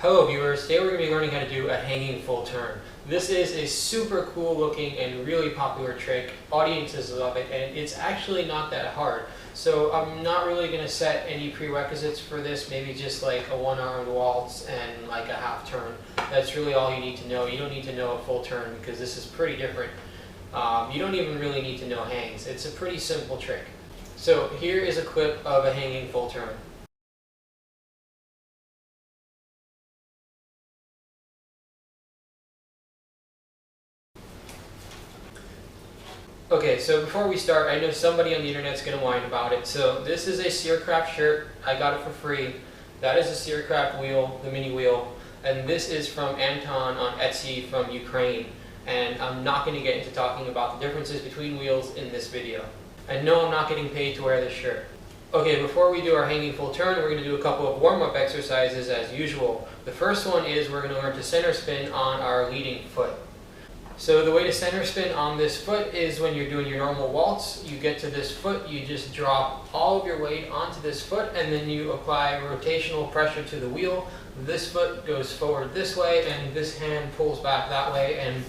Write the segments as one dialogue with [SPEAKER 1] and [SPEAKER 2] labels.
[SPEAKER 1] Hello viewers, today we're going to be learning how to do a hanging full turn. This is a super cool looking and really popular trick. Audiences love it and it's actually not that hard. So I'm not really going to set any prerequisites for this, maybe just like a one-armed waltz and like a half turn. That's really all you need to know. You don't need to know a full turn because this is pretty different. You don't even really need to know hangs. It's a pretty simple trick. So here is a clip of a hanging full turn. Okay, so before we start, I know somebody on the internet's going to whine about it. So this is a Searcraft shirt. I got it for free. That is a Searcraft wheel, the mini wheel. And this is from Anton on Etsy from Ukraine. And I'm not going to get into talking about the differences between wheels in this video. And no, I'm not getting paid to wear this shirt. Okay, before we do our hanging full turn, we're going to do a couple of warm-up exercises as usual. The first one is we're going to learn to center spin on our leading foot. So the way to center spin on this foot is when you're doing your normal waltz, you get to this foot, you just drop all of your weight onto this foot and then you apply rotational pressure to the wheel. This foot goes forward this way and this hand pulls back that way and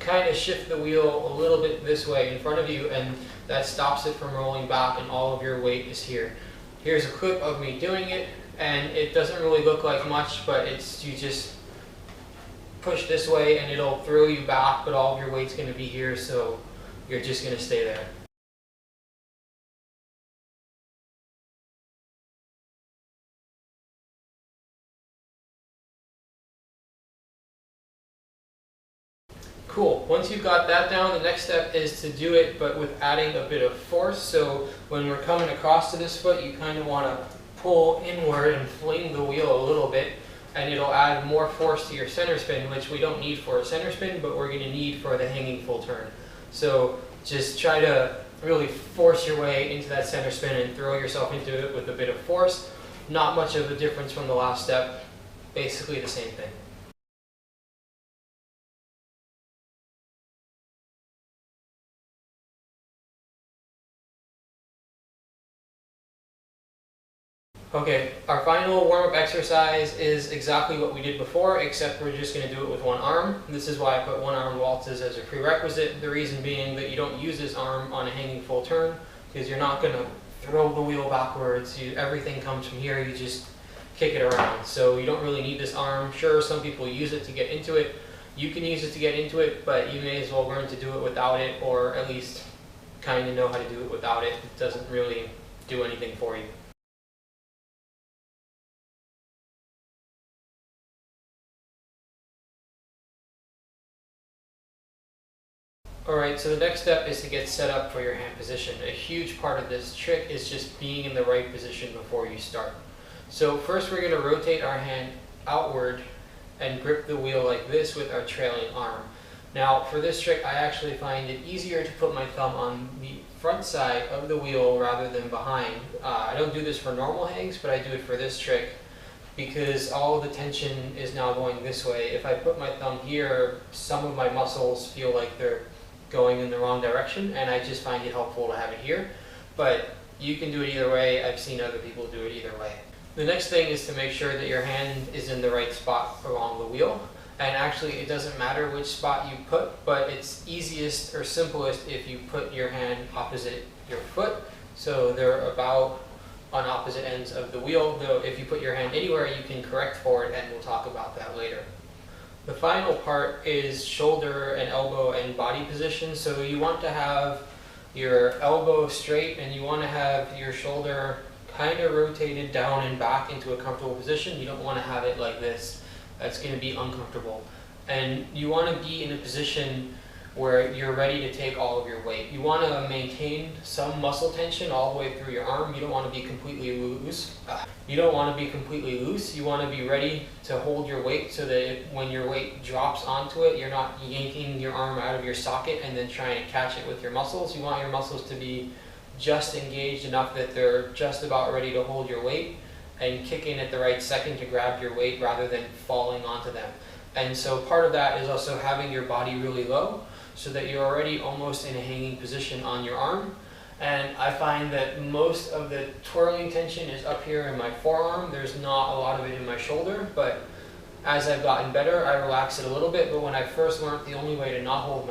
[SPEAKER 1] kind of shift the wheel a little bit this way in front of you, and that stops it from rolling back and all of your weight is here. Here's a clip of me doing it and it doesn't really look like much, but it's you just push this way and it'll throw you back, but all of your weight's going to be here, so you're just going to stay there. Cool. Once you've got that down, the next step is to do it, but with adding a bit of force. So when we're coming across to this foot, you kind of want to pull inward and fling the wheel a little bit, and it'll add more force to your center spin, which we don't need for a center spin, but we're going to need for the hanging full turn. So just try to really force your way into that center spin and throw yourself into it with a bit of force. Not much of a difference from the last step, basically the same thing. Okay, our final warm-up exercise is exactly what we did before, except we're just going to do it with one arm. This is why I put one-arm waltzes as a prerequisite, the reason being that you don't use this arm on a hanging full turn, because you're not going to throw the wheel backwards. Everything comes from here, you just kick it around. So you don't really need this arm. Sure, some people use it to get into it. You can use it to get into it, but you may as well learn to do it without it, or at least kind of know how to do it without it. It doesn't really do anything for you. Alright, so the next step is to get set up for your hand position. A huge part of this trick is just being in the right position before you start. So first we're going to rotate our hand outward and grip the wheel like this with our trailing arm. Now for this trick I actually find it easier to put my thumb on the front side of the wheel rather than behind. I don't do this for normal hangs, but I do it for this trick because all of the tension is now going this way. If I put my thumb here, some of my muscles feel like they're going in the wrong direction, and I just find it helpful to have it here. But you can do it either way. I've seen other people do it either way. The next thing is to make sure that your hand is in the right spot along the wheel. And actually it doesn't matter which spot you put, but it's easiest or simplest if you put your hand opposite your foot. So they're about on opposite ends of the wheel, though if you put your hand anywhere you can correct for it, and we'll talk about that later. The final part is shoulder and elbow and body position. So you want to have your elbow straight and you want to have your shoulder kind of rotated down and back into a comfortable position. You don't want to have it like this. That's going to be uncomfortable. And you want to be in a position where you're ready to take all of your weight. You want to maintain some muscle tension all the way through your arm. You don't want to be completely loose. You want to be ready to hold your weight so that when your weight drops onto it, you're not yanking your arm out of your socket and then trying to catch it with your muscles. You want your muscles to be just engaged enough that they're just about ready to hold your weight and kick in at the right second to grab your weight rather than falling onto them. And so part of that is also having your body really low, so that you're already almost in a hanging position on your arm. And I find that most of the twirling tension is up here in my forearm. There's not a lot of it in my shoulder, but As I've gotten better, I relax it a little bit, but when I first learned, the only way to not hurt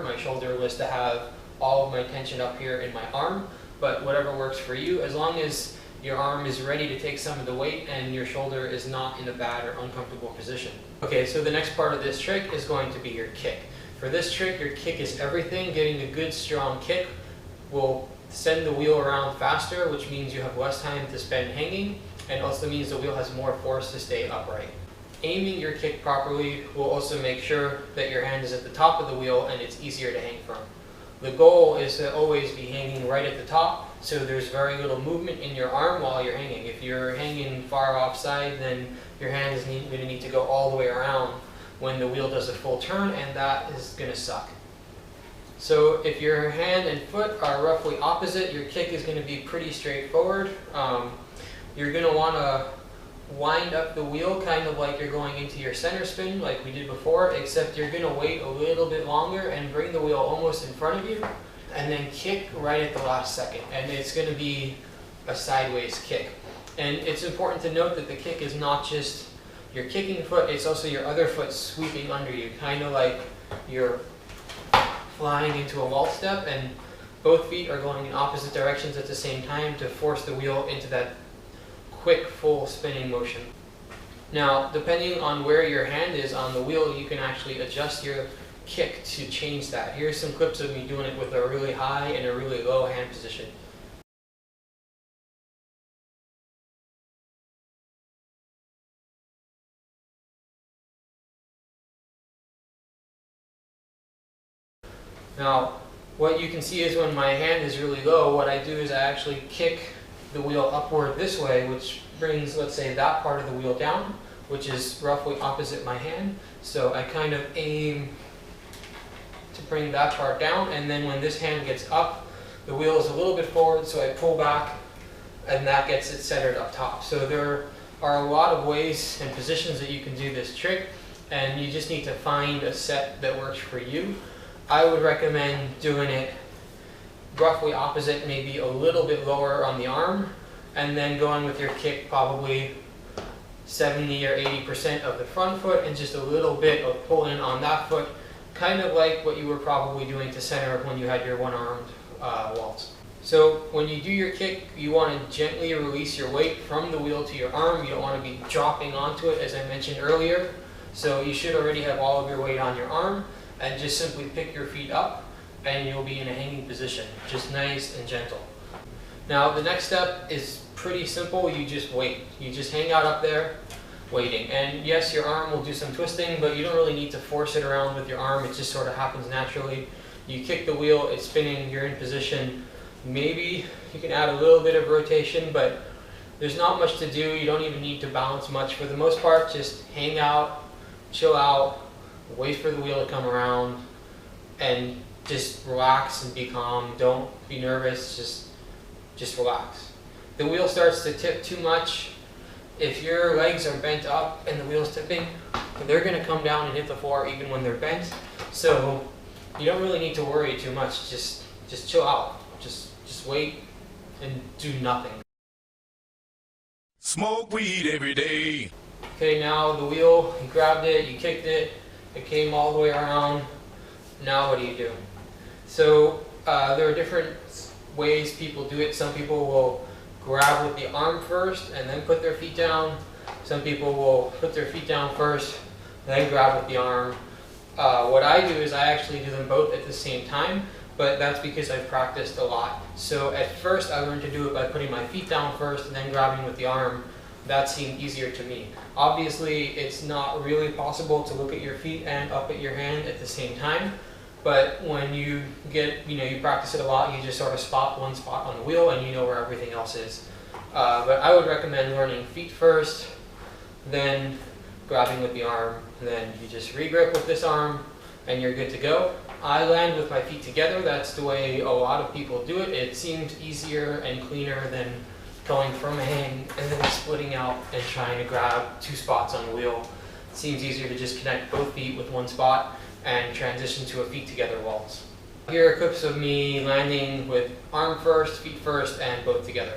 [SPEAKER 1] my shoulder, was to have all of my tension up here in my arm. But whatever works for you, as long as your arm is ready to take some of the weight and your shoulder is not in a bad or uncomfortable position. Okay, so the next part of this trick is going to be your kick. For this trick, your kick is everything. Getting a good strong kick will send the wheel around faster, which means you have less time to spend hanging, and also means the wheel has more force to stay upright. Aiming your kick properly will also make sure that your hand is at the top of the wheel and it's easier to hang from. The goal is to always be hanging right at the top, so there's very little movement in your arm while you're hanging. If you're hanging far offside, then your hand is going to need to go all the way around when the wheel does a full turn, and that is going to suck. So if your hand and foot are roughly opposite, your kick is going to be pretty straightforward. You're going to want to wind up the wheel kind of like you're going into your center spin like we did before, except you're going to wait a little bit longer and bring the wheel almost in front of you, and then kick right at the last second. And it's going to be a sideways kick. And it's important to note that the kick is not just your kicking foot, it's also your other foot sweeping under you, kind of like you're flying into a waltz step, and both feet are going in opposite directions at the same time to force the wheel into that quick full spinning motion. Now, depending on where your hand is on the wheel, you can actually adjust your kick to change that. Here's some clips of me doing it with a really high and a really low hand position. Now, what you can see is when my hand is really low, what I do is I actually kick the wheel upward this way, which brings, let's say, that part of the wheel down, which is roughly opposite my hand. So I kind of aim to bring that part down, and then when this hand gets up, the wheel is a little bit forward, so I pull back, and that gets it centered up top. So there are a lot of ways and positions that you can do this trick, and you just need to find a set that works for you. I would recommend doing it roughly opposite, maybe a little bit lower on the arm, and then going with your kick probably 70 or 80% of the front foot and just a little bit of pulling on that foot, kind of like what you were probably doing to center when you had your one-armed waltz. So when you do your kick, you want to gently release your weight from the wheel to your arm. You don't want to be dropping onto it, as I mentioned earlier. So you should already have all of your weight on your arm, and just simply pick your feet up and you'll be in a hanging position, just nice and gentle. Now the next step is pretty simple. You just wait. You just hang out up there waiting. And yes, your arm will do some twisting, but you don't really need to force it around with your arm. It just sort of happens naturally. You kick the wheel, it's spinning, you're in position. Maybe you can add a little bit of rotation, but there's not much to do. You don't even need to balance much. For the most part, just hang out, chill out, wait for the wheel to come around, and just relax and be calm. Don't be nervous, just relax. The wheel starts to tip too much. If your legs are bent up and the wheel's tipping, they're going to come down and hit the floor even when they're bent. So you don't really need to worry too much. Just chill out. Just wait and do nothing.
[SPEAKER 2] Smoke weed every day.
[SPEAKER 1] Okay, now the wheel, you grabbed it, you kicked it, it came all the way around. Now what do? So there are different ways people do it. Some people will grab with the arm first and then put their feet down. Some people will put their feet down first, then grab with the arm. What I do is I actually do them both at the same time, but that's because I've practiced a lot. So at first I learned to do it by putting my feet down first and then grabbing with the arm. That seemed easier to me. Obviously, it's not really possible to look at your feet and up at your hand at the same time, but when you get, you practice it a lot, you just sort of spot one spot on the wheel and you know where everything else is. But I would recommend learning feet first, then grabbing with the arm, then you just regrip with this arm and you're good to go. I land with my feet together. That's the way a lot of people do it. It seems easier and cleaner than going from a hang and then splitting out and trying to grab two spots on the wheel. It seems easier to just connect both feet with one spot and transition to a feet together waltz. Here are clips of me landing with arm first, feet first, and both together.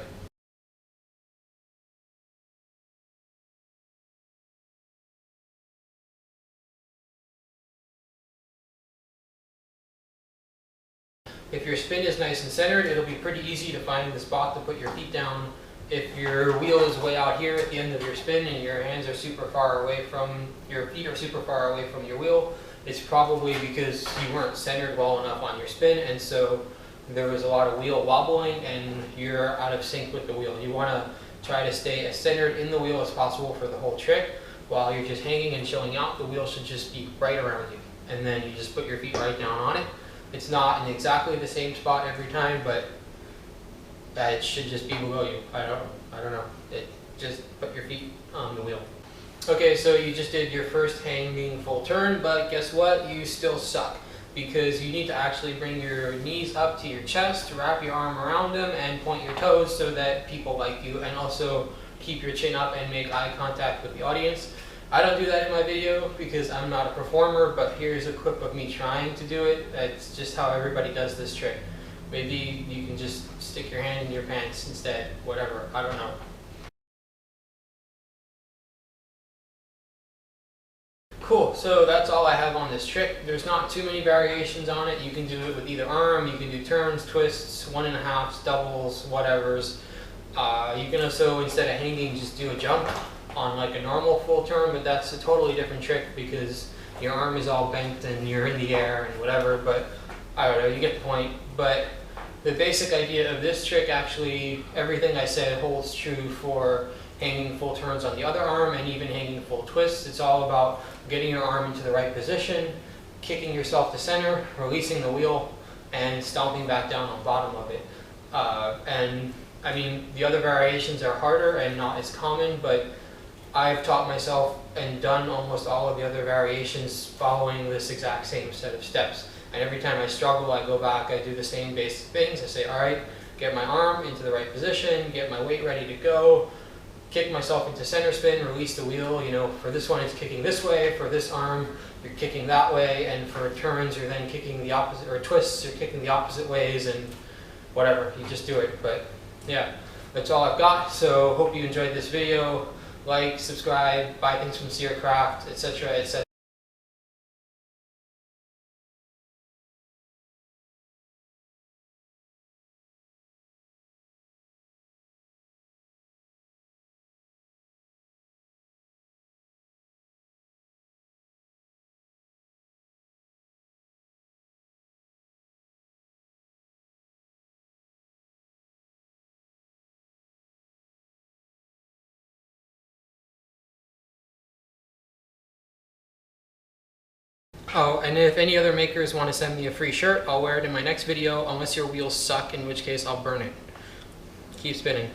[SPEAKER 1] If your spin is nice and centered, it'll be pretty easy to find the spot to put your feet down. If your wheel is way out here at the end of your spin and your hands are super far away from your feet, are super far away from your wheel, it's probably because you weren't centered well enough on your spin, and so there was a lot of wheel wobbling and you're out of sync with the wheel. You want to try to stay as centered in the wheel as possible for the whole trick. While you're just hanging and chilling out, the wheel should just be right around you, and then you just put your feet right down on it. It's not in exactly the same spot every time, but it should just be below you. I don't know. Just put your feet on the wheel. Okay, so you just did your first hanging full turn, but guess what? You still suck, because you need to actually bring your knees up to your chest, wrap your arm around them, and point your toes so that people like you, and also keep your chin up and make eye contact with the audience. I don't do that in my video because I'm not a performer, but here's a clip of me trying to do it. That's just how everybody does this trick. Maybe you can just stick your hand in your pants instead, whatever, I don't know. Cool, so that's all I have on this trick. There's not too many variations on it. You can do it with either arm, you can do turns, twists, 1.5s, doubles, whatevers. You can also, instead of hanging, just do a jump on like a normal full turn, but that's a totally different trick because your arm is all bent and you're in the air and whatever, but I don't know, you get the point. But the basic idea of this trick, actually, everything I said holds true for hanging full turns on the other arm and even hanging full twists. It's all about getting your arm into the right position, kicking yourself to center, releasing the wheel, and stomping back down on the bottom of it. And I mean, the other variations are harder and not as common, but I've taught myself and done almost all of the other variations following this exact same set of steps. And every time I struggle, I go back, I do the same basic things. I say, all right, get my arm into the right position, get my weight ready to go, kick myself into center spin, release the wheel. You know, for this one, it's kicking this way. For this arm, you're kicking that way. And for turns, you're then kicking the opposite, or twists, you're kicking the opposite ways, and whatever, you just do it. But yeah, that's all I've got. So hope you enjoyed this video. Like, subscribe, buy things from Sear Craft, etc., etc. Oh, and if any other makers want to send me a free shirt, I'll wear it in my next video, unless your wheels suck, in which case I'll burn it. Keep spinning.